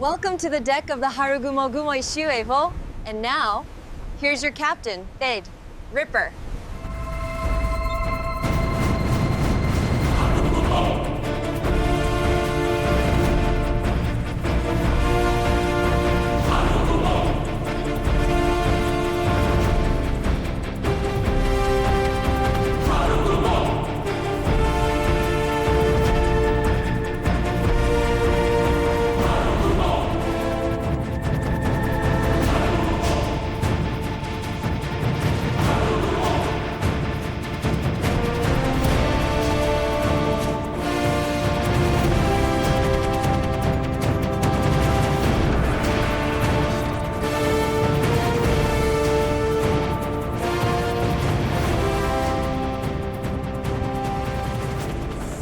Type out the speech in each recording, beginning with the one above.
Welcome to the deck of the Harugumo Gumoishuevo. And now, here's your captain, Fade, Ripper.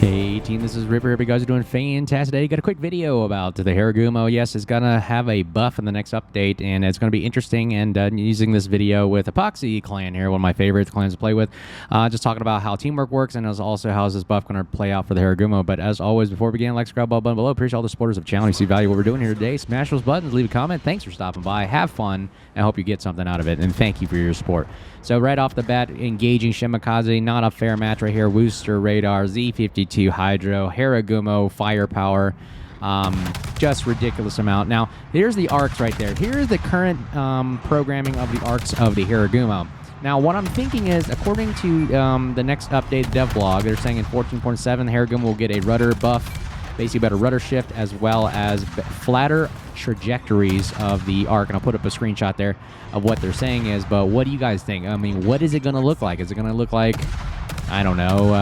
Hey team, this is Ripper. Hope you guys are doing fantastic today. Got a quick video about the Harugumo. Yes, it's gonna have a buff in the next update, and it's gonna be interesting. And using this video with Epoxy Clan here, one of my favorite clans to play with. Just talking about how teamwork works, and also how is this buff gonna play out for the Harugumo. But as always, before we begin, like, subscribe, button below. Appreciate all the supporters of the channel. You see value what we're doing here today. Smash those buttons, leave a comment. Thanks for stopping by. Have fun. I hope you get something out of it, and thank you for your support. So right off the bat, engaging Shimakaze, not a fair match right here. Worcester Radar, Z52 Hydro, Harugumo Firepower, just ridiculous amount. Now, here's the arcs right there. Here's the current programming of the arcs of the Harugumo. Now, what I'm thinking is, according to the next update dev blog, they're saying in 14.7, Harugumo will get a rudder buff, basically better rudder shift, as well as flatter trajectories of the arc. And I'll put up a screenshot there of what they're saying is, but what do you guys think? I mean, what is it going to look like? Is it going to look like, I don't know,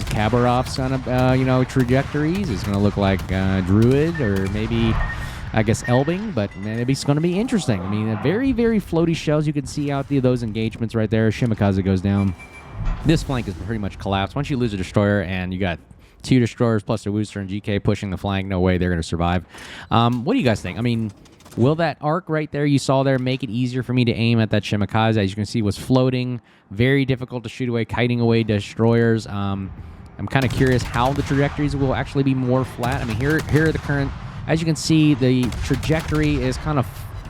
Kabarov's kind of, trajectories? Is it going to look like Druid, or maybe, I guess, Elbing? But maybe it's going to be interesting. I mean, very, very floaty shells. You can see out those engagements right there. Shimakaze goes down. This flank is pretty much collapsed. Once you lose a destroyer and you got 2 destroyers plus a Worcester and GK pushing the flank, no way they're going to survive. What do you guys think? I mean, will that arc right there you saw there make it easier for me to aim at that Shimakaze? As you can see, was floating, very difficult to shoot away, kiting away destroyers. I'm kind of curious how the trajectories will actually be more flat. I mean, here are the current, as you can see, the trajectory is kind of,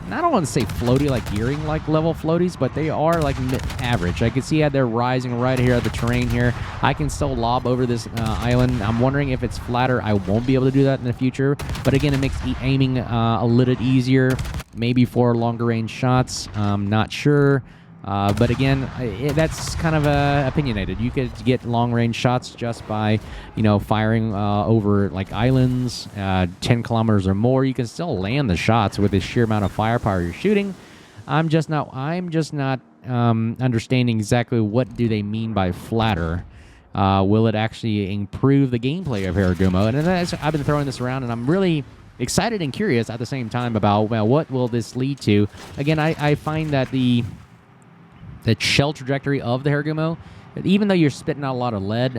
I don't want to say floaty, like gearing like level floaties, but they are like average. I can see how they're rising right here at the terrain here. I can still lob over this island. I'm wondering if it's flatter. I won't be able to do that in the future, but again, it makes aiming a little bit easier, maybe for longer range shots. Not sure. But again, that's kind of opinionated. You could get long-range shots just by, firing over like islands, 10 kilometers or more. You can still land the shots with the sheer amount of firepower you're shooting. I'm just not understanding exactly what do they mean by flatter. Will it actually improve the gameplay of Harugumo? And I've been throwing this around, and I'm really excited and curious at the same time about, well, what will this lead to? Again, I find that the shell trajectory of the Harugumo, even though you're spitting out a lot of lead,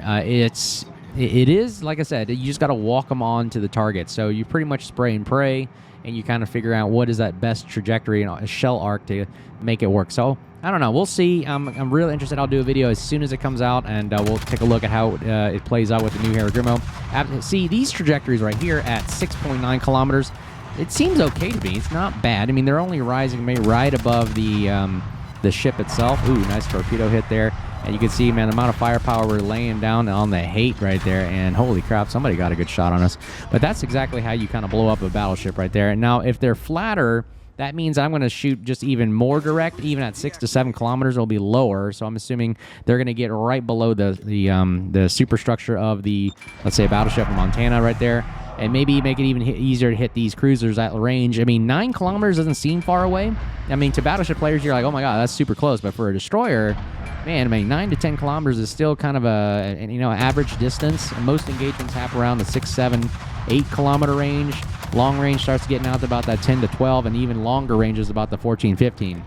it is, like I said, you just got to walk them on to the target. So you pretty much spray and pray, and you kind of figure out what is that best trajectory in a shell arc to make it work. So I don't know. We'll see. I'm really interested. I'll do a video as soon as it comes out, and we'll take a look at how it plays out with the new Harugumo. See, these trajectories right here at 6.9 kilometers, it seems okay to me. It's not bad. I mean, they're only rising maybe right above the ship itself. Ooh, nice torpedo hit there. And you can see, man, the amount of firepower we're laying down on the hate right there. And holy crap, somebody got a good shot on us. But that's exactly how you kind of blow up a battleship right there. And now, if they're flatter, that means I'm going to shoot just even more direct. Even at 6 to 7 kilometers, it'll be lower. So I'm assuming they're going to get right below the superstructure of the, let's say, battleship in Montana right there. And maybe make it even easier to hit these cruisers at range. I mean, 9 kilometers doesn't seem far away. I mean, to battleship players, you're like, oh my god, that's super close. But for a destroyer, man, I mean, 9 to 10 kilometers is still kind of a average distance. And most engagements happen around the 6, 7, 8 kilometer range. Long range starts getting out to about that 10 to 12, and even longer range is about the 14, 15.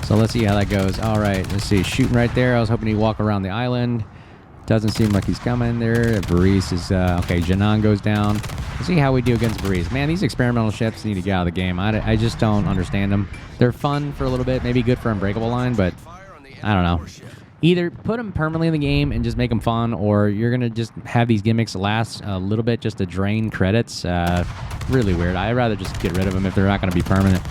So let's see how that goes. All right, let's see. Shooting right there. I was hoping he'd walk around the island. Doesn't seem like he's coming there. Varese is, okay, Janan goes down. Let's see how we do against Varese. Man, these experimental ships need to get out of the game. I just don't understand them. They're fun for a little bit, maybe good for Unbreakable Line, but I don't know. Either put them permanently in the game and just make them fun, or you're going to just have these gimmicks last a little bit just to drain credits. Really weird. I'd rather just get rid of them if they're not going to be permanent.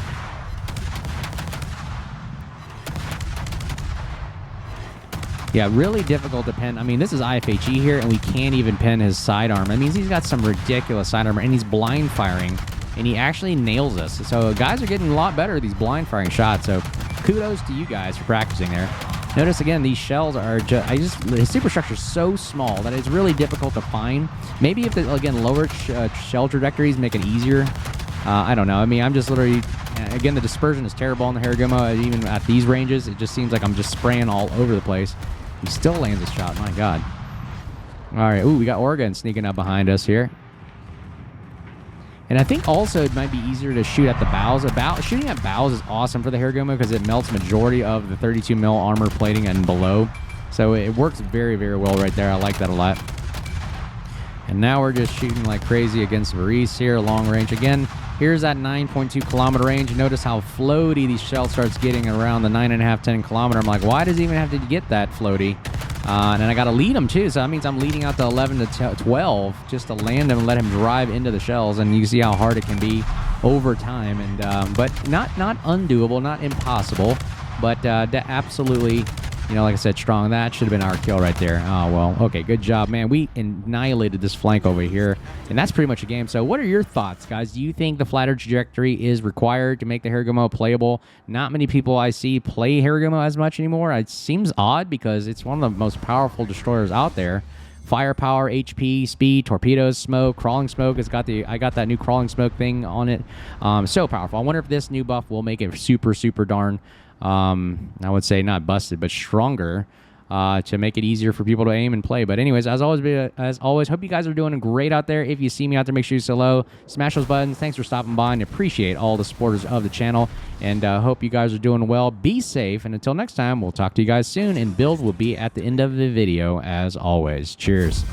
Yeah, really difficult to pin. I mean, this is IFHE here, and we can't even pin his sidearm. That means he's got some ridiculous sidearm, and he's blind firing, and he actually nails us. So guys are getting a lot better at these blind firing shots, so kudos to you guys for practicing there. Notice, again, these shells are just... his superstructure is so small that it's really difficult to find. Maybe if, again, lower shell trajectories make it easier. I don't know. I mean, I'm just literally... Again, the dispersion is terrible on the Harugumo. Even at these ranges, it just seems like I'm just spraying all over the place. He still lands a shot. My God. All right. Ooh, we got Oregon sneaking up behind us here. And I think also it might be easier to shoot at the bows. Shooting at bows is awesome for the Harugumo because it melts majority of the 32 mil armor plating and below. So it works very, very well right there. I like that a lot. And now we're just shooting like crazy against Varese here, long range. Again, here's that 9.2 kilometer range. Notice how floaty these shells starts getting around the 9.5, 10 kilometer. I'm like, why does he even have to get that floaty? And then I got to lead him too, so that means I'm leading out to 11 to 12 just to land him and let him drive into the shells. And you see how hard it can be over time. And but not undoable, not impossible, but absolutely. You know, like I said, strong. That should have been our kill right there. Oh, well, okay, good job, man. We annihilated this flank over here, and that's pretty much a game. So what are your thoughts, guys? Do you think the flatter trajectory is required to make the Harugumo playable? Not many people I see play Harugumo as much anymore. It seems odd because it's one of the most powerful destroyers out there. Firepower, HP, speed, torpedoes, smoke, crawling smoke. I got that new crawling smoke thing on it. So powerful. I wonder if this new buff will make it super, super darn... I would say not busted, but stronger to make it easier for people to aim and play. But anyways, as always, hope you guys are doing great out there. If you see me out there, make sure you say hello, smash those buttons. Thanks for stopping by, and appreciate all the supporters of the channel. And hope you guys are doing well. Be safe, and until next time, we'll talk to you guys soon. And build will be at the end of the video, as always. Cheers.